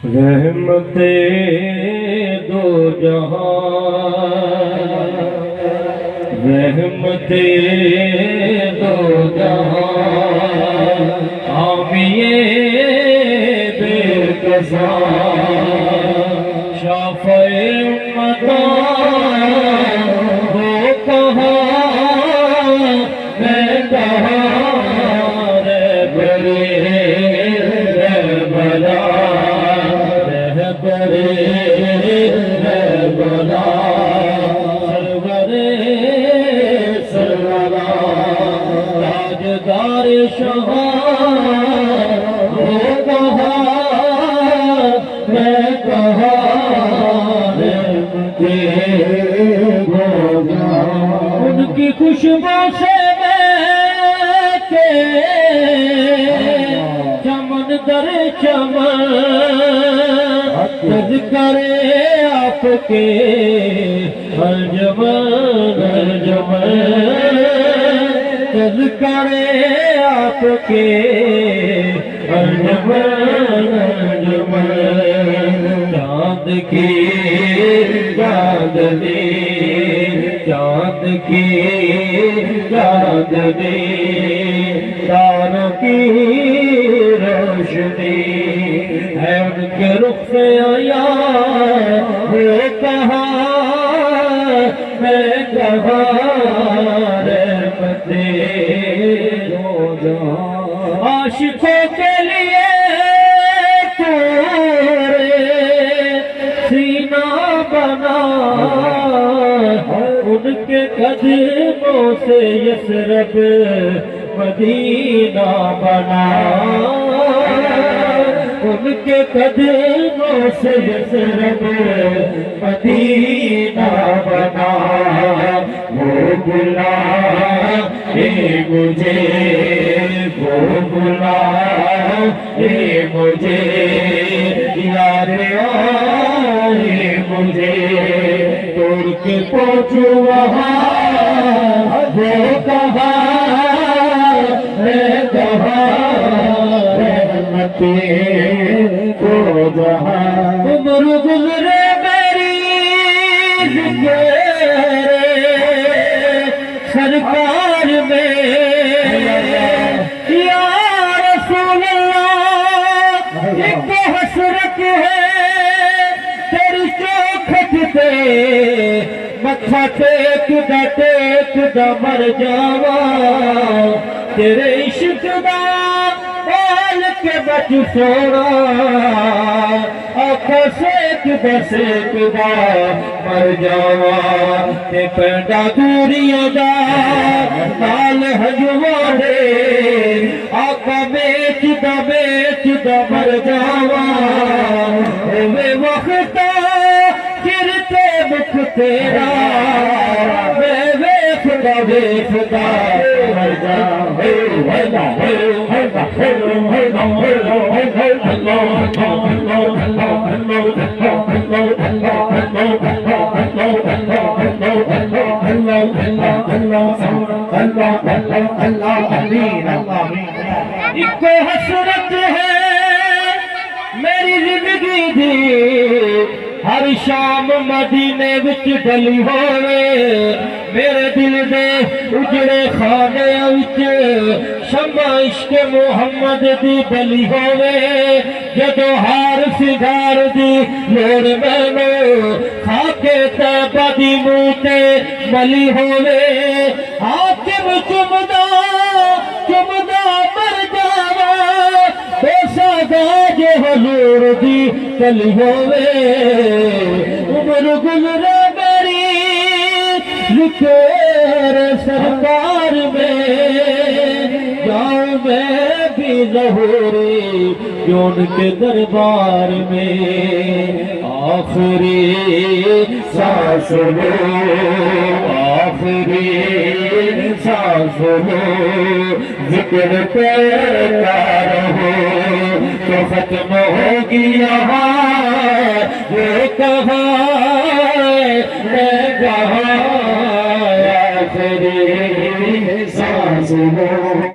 رحمت دو جہاں، رحمت دو جہاں، حامیے بے کساں، شافع امتاں وہ کہاں میں کہاں، رہبرِ رہبرا رہبرِ رہبرا سرورِ سرورا تاجدار شہاں وہ کہاں میں کہاں، ان کی خوشبو سے چمن در چمن تذکرے آپ کے انجمن انجمن، تذکرے آپ کے انجمن انجمن، چاند کی چاندنی چاند کی چاندنی، تاروں کی روشنی ہے ان کے رخ سے آیا، وہ کہاں میں کہاں، رحمت دو جہاں، عاشقوں کے لیے سینہ بنا، ان کے قدموں سے یثرب مدینہ بنا، ان کے قدموں سے یثرب مدینہ بنا، وہ بلائے مجھے، وہ بلائے مجھے، یاد آئے مجھے، توڑ کے پہنچوں وہاں، وہ کہاں میں کہاں، رحمت دو جہاں، عمر گزرے میری ذکر سرکار میں، یا رسول اللہ ایک حسرت ہے تیری چوکھٹ پہ، متھا ٹیک دا مر جاواں، تیرے عشق دا پال کے بچ سونا، آنکھوں سیک دا مر جاواں، تے پینڈا دوریاں دا نال ہجواں دے، آقا بیچ دا مر جاواں، میں وقتا چرتے مکھ تیرا، میں ویکھدا مر جاواں، ایک حسرت ہے میری زندگی دی، ہر شام مدینے وچ ڈلی ہوئے، میرے دل دے اجڑے خانے وچ شمع عشق محمد دی بلی ہوئے، جدو ہار سگار دی لوڑ مینوں، خاکے طیبہ دی منہ تے ملی ہوئے، حاکم چمدا مر جاواں، بے ساگاج حضور دی کلی ہوئے، عمر گزرے میری ذکر سرکار میں، جاؤں میں بھی ظہوری جون کے دربار میں، آخری سانس لو آخری سانس لو، ذکر کرتا رہو تو ختم ہوگی یہاں، وہ کہاں میں کہاں، آخری سانس لو۔